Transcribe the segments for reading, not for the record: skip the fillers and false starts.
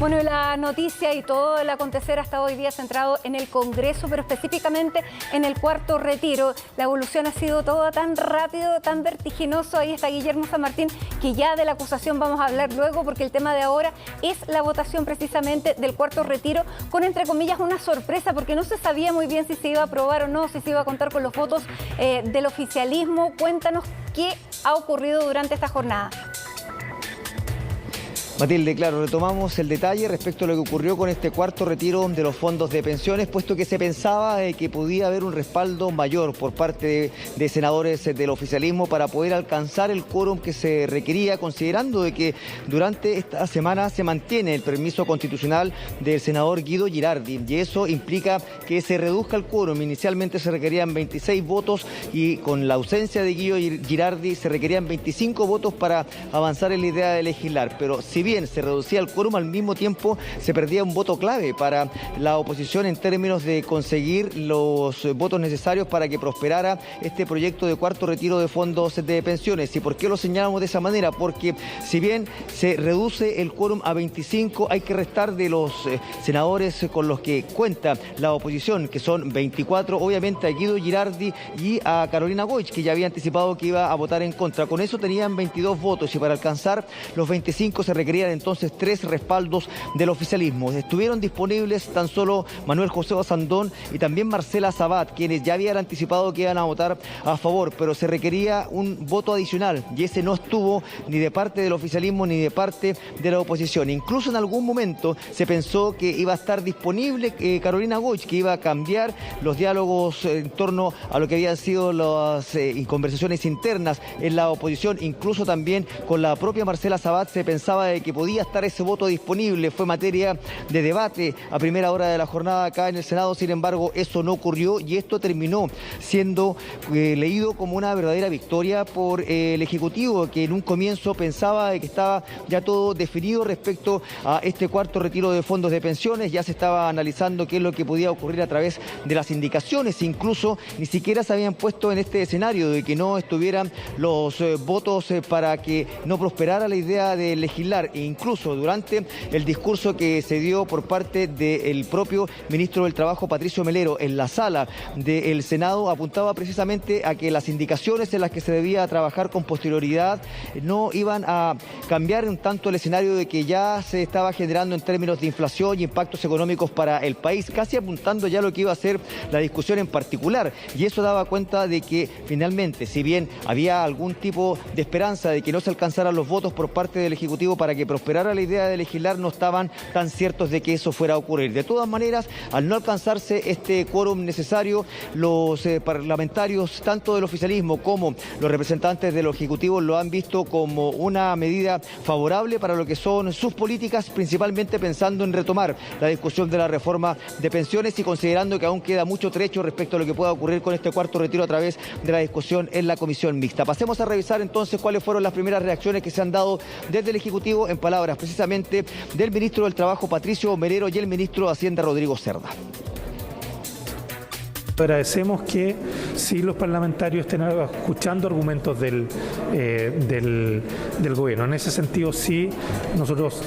Bueno, la noticia y todo el acontecer ha estado hoy día centrado en el Congreso, pero específicamente en el cuarto retiro. La evolución ha sido toda tan rápido, tan vertiginoso. Ahí está Guillermo San Martín, que ya de la acusación vamos a hablar luego, porque el tema de ahora es la votación precisamente del cuarto retiro, con entre comillas una sorpresa, porque no se sabía muy bien si se iba a aprobar o no, si se iba a contar con los votos del oficialismo. Cuéntanos qué ha ocurrido durante esta jornada. Matilde, claro, retomamos el detalle respecto a lo que ocurrió con este cuarto retiro de los fondos de pensiones, puesto que se pensaba que podía haber un respaldo mayor por parte de senadores del oficialismo para poder alcanzar el quórum que se requería, considerando de que durante esta semana se mantiene el permiso constitucional del senador Guido Girardi, y eso implica que se reduzca el quórum. Inicialmente se requerían 26 votos y con la ausencia de Guido Girardi se requerían 25 votos para avanzar en la idea de legislar, pero si bien se reducía el quórum, al mismo tiempo se perdía un voto clave para la oposición en términos de conseguir los votos necesarios para que prosperara este proyecto de cuarto retiro de fondos de pensiones. ¿Y por qué lo señalamos de esa manera? Porque si bien se reduce el quórum a 25, hay que restar de los senadores con los que cuenta la oposición, que son 24, obviamente a Guido Girardi y a Carolina Goich, que ya había anticipado que iba a votar en contra. Con eso tenían 22 votos y para alcanzar los 25 se requerían entonces 3 respaldos del oficialismo. Estuvieron disponibles tan solo Manuel José Osandón y también Marcela Sabat, quienes ya habían anticipado que iban a votar a favor, pero se requería un voto adicional y ese no estuvo ni de parte del oficialismo ni de parte de la oposición. Incluso en algún momento se pensó que iba a estar disponible Carolina Goich, que iba a cambiar los diálogos en torno a lo que habían sido las conversaciones internas en la oposición. Incluso también con la propia Marcela Sabat se pensaba de que podía estar ese voto disponible. Fue materia de debate a primera hora de la jornada acá en el Senado. Sin embargo, eso no ocurrió y esto terminó siendo leído como una verdadera victoria por el Ejecutivo, que en un comienzo pensaba de que estaba ya todo definido respecto a este cuarto retiro de fondos de pensiones. Ya se estaba analizando qué es lo que podía ocurrir a través de las indicaciones. Incluso ni siquiera se habían puesto en este escenario de que no estuvieran los votos para que no prosperara la idea de legislar. E incluso durante el discurso que se dio por parte del propio ministro del Trabajo, Patricio Melero, en la sala del Senado, apuntaba precisamente a que las indicaciones en las que se debía trabajar con posterioridad no iban a cambiar un tanto el escenario de que ya se estaba generando en términos de inflación y impactos económicos para el país, casi apuntando ya lo que iba a ser la discusión en particular. Y eso daba cuenta de que finalmente, si bien había algún tipo de esperanza de que no se alcanzaran los votos por parte del Ejecutivo para que prosperara la idea de legislar, no estaban tan ciertos de que eso fuera a ocurrir. De todas maneras, al no alcanzarse este quórum necesario, los parlamentarios, tanto del oficialismo como los representantes del Ejecutivo, lo han visto como una medida favorable para lo que son sus políticas, principalmente pensando en retomar la discusión de la reforma de pensiones y considerando que aún queda mucho trecho respecto a lo que pueda ocurrir con este cuarto retiro a través de la discusión en la comisión mixta. Pasemos a revisar entonces cuáles fueron las primeras reacciones que se han dado desde el Ejecutivo, en palabras precisamente del ministro del Trabajo, Patricio Melero, y el ministro de Hacienda, Rodrigo Cerda. Agradecemos que sí los parlamentarios estén escuchando argumentos del gobierno. En ese sentido sí, nosotros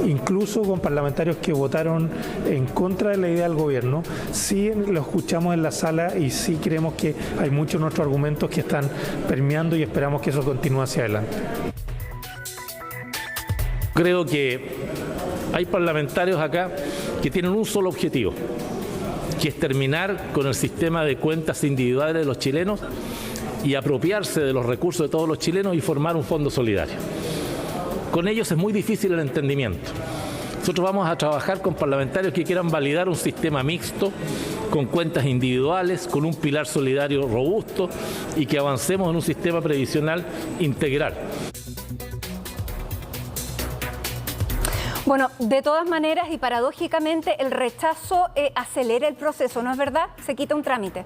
incluso con parlamentarios que votaron en contra de la idea del gobierno, sí lo escuchamos en la sala y sí creemos que hay muchos de nuestros argumentos que están permeando y esperamos que eso continúe hacia adelante. Creo que hay parlamentarios acá que tienen un solo objetivo, que es terminar con el sistema de cuentas individuales de los chilenos y apropiarse de los recursos de todos los chilenos y formar un fondo solidario. Con ellos es muy difícil el entendimiento. Nosotros vamos a trabajar con parlamentarios que quieran validar un sistema mixto, con cuentas individuales, con un pilar solidario robusto y que avancemos en un sistema previsional integral. Bueno, de todas maneras y paradójicamente el rechazo acelera el proceso, ¿no es verdad? Se quita un trámite.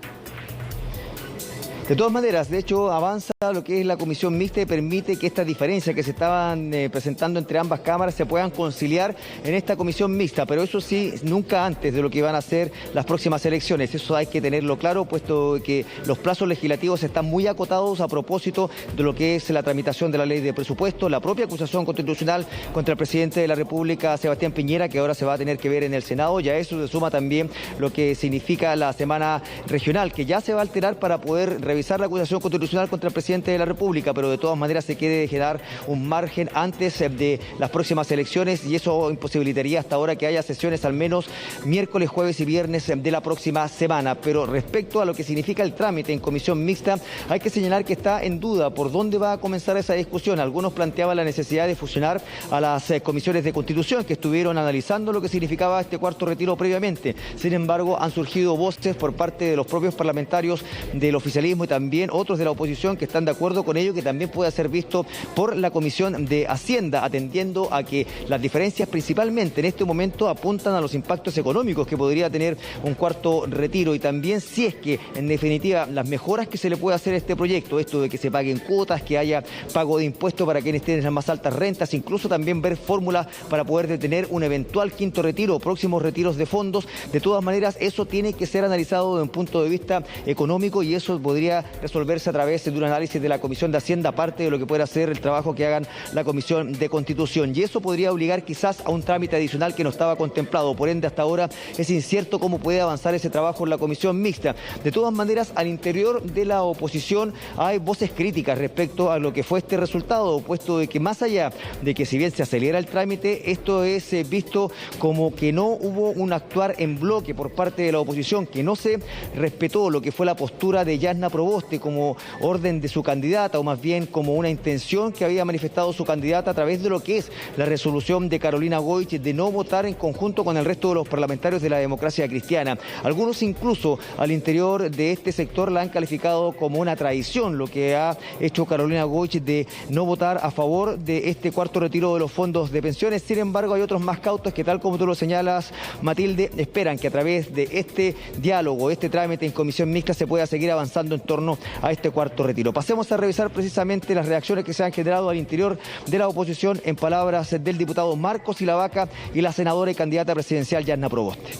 De todas maneras, de hecho, avanza lo que es la comisión mixta y permite que estas diferencias que se estaban presentando entre ambas cámaras se puedan conciliar en esta comisión mixta, pero eso sí, nunca antes de lo que van a ser las próximas elecciones. Eso hay que tenerlo claro, puesto que los plazos legislativos están muy acotados a propósito de lo que es la tramitación de la ley de presupuesto, la propia acusación constitucional contra el presidente de la República, Sebastián Piñera, que ahora se va a tener que ver en el Senado, y a eso se suma también lo que significa la semana regional, que ya se va a alterar para poder revisar la acusación constitucional contra el presidente de la República, pero de todas maneras se quiere generar un margen antes de las próximas elecciones, y eso imposibilitaría hasta ahora que haya sesiones al menos miércoles, jueves y viernes de la próxima semana. Pero respecto a lo que significa el trámite en comisión mixta, hay que señalar que está en duda por dónde va a comenzar esa discusión. Algunos planteaban la necesidad de fusionar a las comisiones de Constitución, que estuvieron analizando lo que significaba este cuarto retiro previamente. Sin embargo, han surgido voces por parte de los propios parlamentarios del oficialismo y también otros de la oposición que están de acuerdo con ello, que también puede ser visto por la Comisión de Hacienda, atendiendo a que las diferencias principalmente en este momento apuntan a los impactos económicos que podría tener un cuarto retiro, y también si es que en definitiva las mejoras que se le puede hacer a este proyecto, esto de que se paguen cuotas, que haya pago de impuestos para quienes tienen las más altas rentas, incluso también ver fórmulas para poder detener un eventual quinto retiro o próximos retiros de fondos. De todas maneras, eso tiene que ser analizado desde un punto de vista económico, y eso podría resolverse a través de un análisis de la Comisión de Hacienda, aparte de lo que pueda ser el trabajo que hagan la Comisión de Constitución, y eso podría obligar quizás a un trámite adicional que no estaba contemplado. Por ende, hasta ahora es incierto cómo puede avanzar ese trabajo en la comisión mixta. De todas maneras, al interior de la oposición hay voces críticas respecto a lo que fue este resultado, puesto de que más allá de que si bien se acelera el trámite, esto es visto como que no hubo un actuar en bloque por parte de la oposición, que no se respetó lo que fue la postura de Jasna Proboste como orden de su candidata, o más bien como una intención que había manifestado su candidata a través de lo que es la resolución de Carolina Goich de no votar en conjunto con el resto de los parlamentarios de la Democracia Cristiana. Algunos incluso al interior de este sector la han calificado como una traición, lo que ha hecho Carolina Goich de no votar a favor de este cuarto retiro de los fondos de pensiones. Sin embargo, hay otros más cautos que, tal como tú lo señalas, Matilde, esperan que a través de este diálogo, este trámite en comisión mixta, se pueda seguir avanzando en torno a este cuarto retiro. Pasemos a revisar precisamente las reacciones que se han generado al interior de la oposición, en palabras del diputado Marcos Silavaca y la senadora y candidata presidencial Jasna Proboste.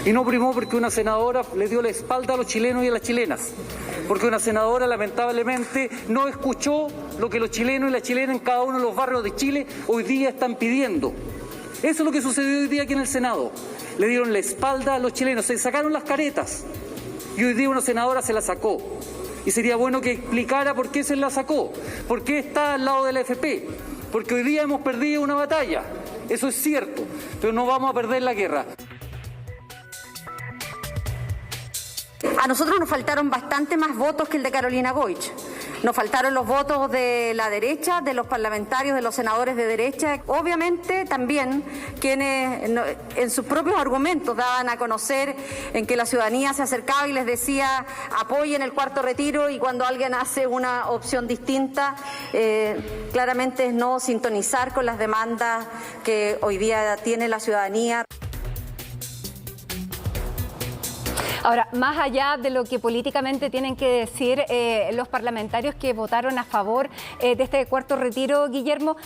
Y no primó porque una senadora le dio la espalda a los chilenos y a las chilenas, porque una senadora lamentablemente no escuchó lo que los chilenos y las chilenas en cada uno de los barrios de Chile hoy día están pidiendo. Eso es lo que sucedió hoy día aquí en el Senado. Le dieron la espalda a los chilenos, se sacaron las caretas, y hoy día una senadora se la sacó. Y sería bueno que explicara por qué se la sacó, por qué está al lado de la AFP, porque hoy día hemos perdido una batalla, eso es cierto, pero no vamos a perder la guerra. A nosotros nos faltaron bastante más votos que el de Carolina Goich. Nos faltaron los votos de la derecha, de los parlamentarios, de los senadores de derecha. Obviamente también quienes en sus propios argumentos daban a conocer en que la ciudadanía se acercaba y les decía apoyen el cuarto retiro, y cuando alguien hace una opción distinta, claramente es no sintonizar con las demandas que hoy día tiene la ciudadanía. Ahora, más allá de lo que políticamente tienen que decir los parlamentarios que votaron a favor de este cuarto retiro, Guillermo,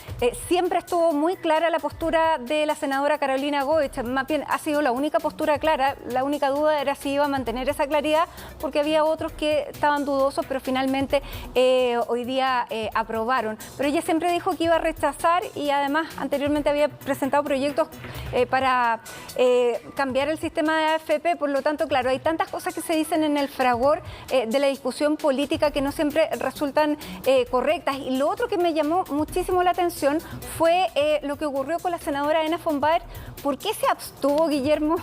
siempre estuvo muy clara la postura de la senadora Carolina Goich. Más bien ha sido la única postura clara. La única duda era si iba a mantener esa claridad, porque había otros que estaban dudosos, pero finalmente hoy día aprobaron. Pero ella siempre dijo que iba a rechazar, y además anteriormente había presentado proyectos para cambiar el sistema de AFP. Por lo tanto, claro, hay tantas cosas que se dicen en el fragor de la discusión política que no siempre resultan correctas. Y lo otro que me llamó muchísimo la atención fue lo que ocurrió con la senadora Ena von Baer. ¿Por qué se abstuvo, Guillermo?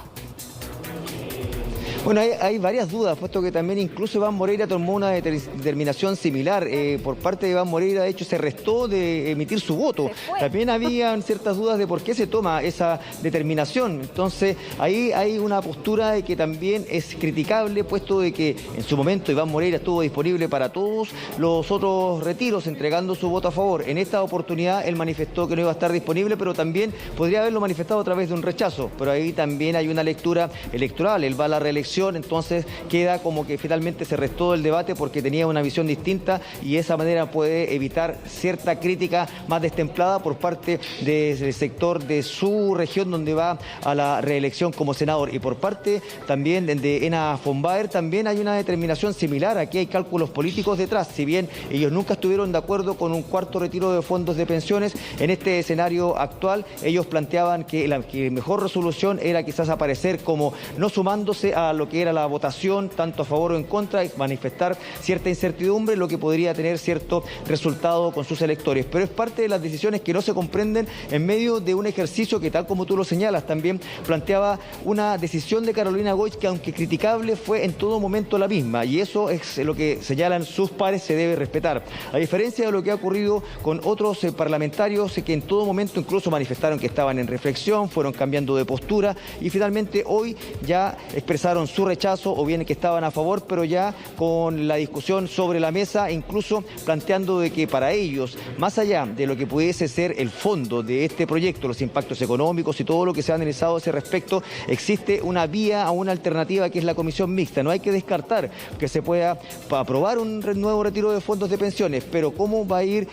Bueno, hay varias dudas, puesto que también incluso Iván Moreira tomó una determinación similar. Por parte de Iván Moreira, de hecho, se restó de emitir su voto. También habían ciertas dudas de por qué se toma esa determinación. Entonces, ahí hay una postura que también es criticable, puesto de que en su momento Iván Moreira estuvo disponible para todos los otros retiros, entregando su voto a favor. En esta oportunidad, él manifestó que no iba a estar disponible, pero también podría haberlo manifestado a través de un rechazo. Pero ahí también hay una lectura electoral. Él va a la reelección reflexión, entonces queda como que finalmente se restó el debate porque tenía una visión distinta y de esa manera puede evitar cierta crítica más destemplada por parte del sector de su región donde va a la reelección como senador. Y por parte también de Ena von Baer también hay una determinación similar. Aquí hay cálculos políticos detrás. Si bien ellos nunca estuvieron de acuerdo con un cuarto retiro de fondos de pensiones, en este escenario actual ellos planteaban que la mejor resolución era quizás aparecer como no sumándose a lo que era la votación, tanto a favor o en contra, y manifestar cierta incertidumbre, lo que podría tener cierto resultado con sus electores. Pero es parte de las decisiones que no se comprenden en medio de un ejercicio que, tal como tú lo señalas, también planteaba una decisión de Carolina Goich que, aunque criticable, fue en todo momento la misma, y eso es lo que señalan sus pares, se debe respetar. A diferencia de lo que ha ocurrido con otros parlamentarios que en todo momento incluso manifestaron que estaban en reflexión, fueron cambiando de postura y finalmente hoy ya expresaron su rechazo o bien que estaban a favor, pero ya con la discusión sobre la mesa, incluso planteando de que para ellos, más allá de lo que pudiese ser el fondo de este proyecto, los impactos económicos y todo lo que se ha analizado a ese respecto, existe una vía a una alternativa que es la comisión mixta. No hay que descartar que se pueda aprobar un nuevo retiro de fondos de pensiones, pero cómo va a ir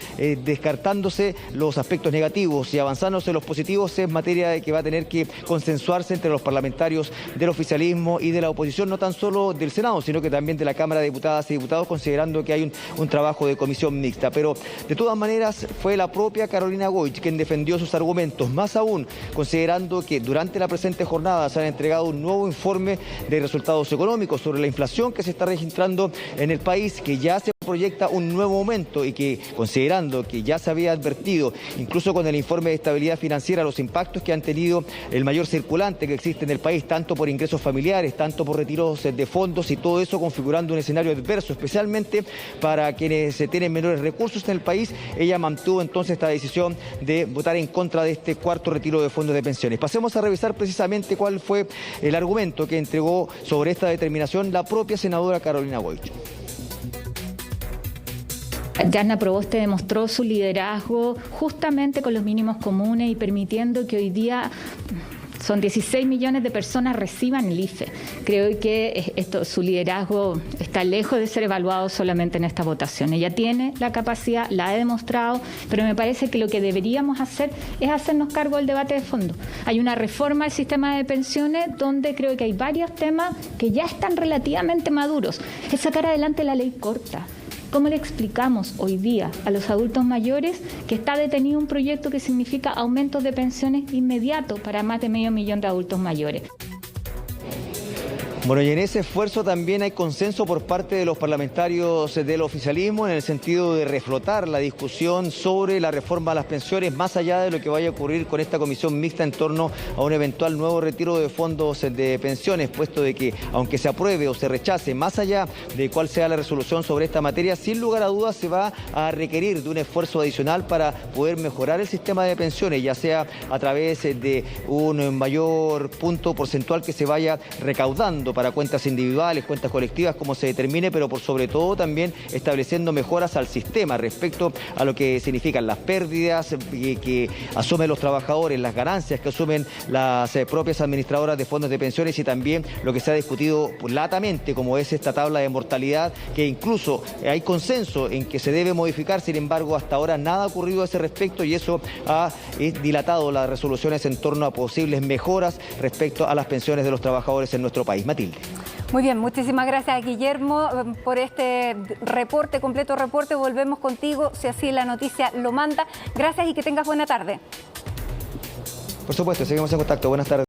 descartándose los aspectos negativos y avanzándose los positivos es materia de que va a tener que consensuarse entre los parlamentarios del oficialismo y de la oposición, no tan solo del Senado, sino que también de la Cámara de Diputadas y Diputados, considerando que hay un trabajo de comisión mixta. Pero de todas maneras fue la propia Carolina Goich quien defendió sus argumentos, más aún considerando que durante la presente jornada se han entregado un nuevo informe de resultados económicos sobre la inflación que se está registrando en el país, que ya se proyecta un nuevo aumento y que, considerando que ya se había advertido, incluso con el informe de estabilidad financiera, los impactos que han tenido el mayor circulante que existe en el país, tanto por ingresos familiares, tanto por retiros de fondos y todo eso configurando un escenario adverso, especialmente para quienes tienen menores recursos en el país, ella mantuvo entonces esta decisión de votar en contra de este cuarto retiro de fondos de pensiones. Pasemos a revisar precisamente cuál fue el argumento que entregó sobre esta determinación la propia senadora Carolina Goich. Yarna Proboste demostró su liderazgo justamente con los mínimos comunes y permitiendo que hoy día son 16 millones de personas reciban el IFE. Creo que su liderazgo está lejos de ser evaluado solamente en esta votación. Ella tiene la capacidad, la ha demostrado, pero me parece que lo que deberíamos hacer es hacernos cargo del debate de fondo. Hay una reforma del sistema de pensiones donde creo que hay varios temas que ya están relativamente maduros. Es sacar adelante la ley corta. ¿Cómo le explicamos hoy día a los adultos mayores que está detenido un proyecto que significa aumentos de pensiones inmediatos para más de 500.000 de adultos mayores? Bueno, y en ese esfuerzo también hay consenso por parte de los parlamentarios del oficialismo en el sentido de reflotar la discusión sobre la reforma a las pensiones, más allá de lo que vaya a ocurrir con esta comisión mixta en torno a un eventual nuevo retiro de fondos de pensiones, puesto de que, aunque se apruebe o se rechace, más allá de cuál sea la resolución sobre esta materia, sin lugar a dudas se va a requerir de un esfuerzo adicional para poder mejorar el sistema de pensiones, ya sea a través de un mayor punto porcentual que se vaya recaudando para cuentas individuales, cuentas colectivas, como se determine, pero por sobre todo también estableciendo mejoras al sistema respecto a lo que significan las pérdidas que asumen los trabajadores, las ganancias que asumen las propias administradoras de fondos de pensiones y también lo que se ha discutido latamente, como es esta tabla de mortalidad, que incluso hay consenso en que se debe modificar, sin embargo, hasta ahora nada ha ocurrido a ese respecto y eso ha dilatado las resoluciones en torno a posibles mejoras respecto a las pensiones de los trabajadores en nuestro país. Matilde. Muy bien, muchísimas gracias, Guillermo, por este reporte, completo reporte. Volvemos contigo si así la noticia lo manda. Gracias y que tengas buena tarde. Por supuesto, seguimos en contacto. Buenas tardes.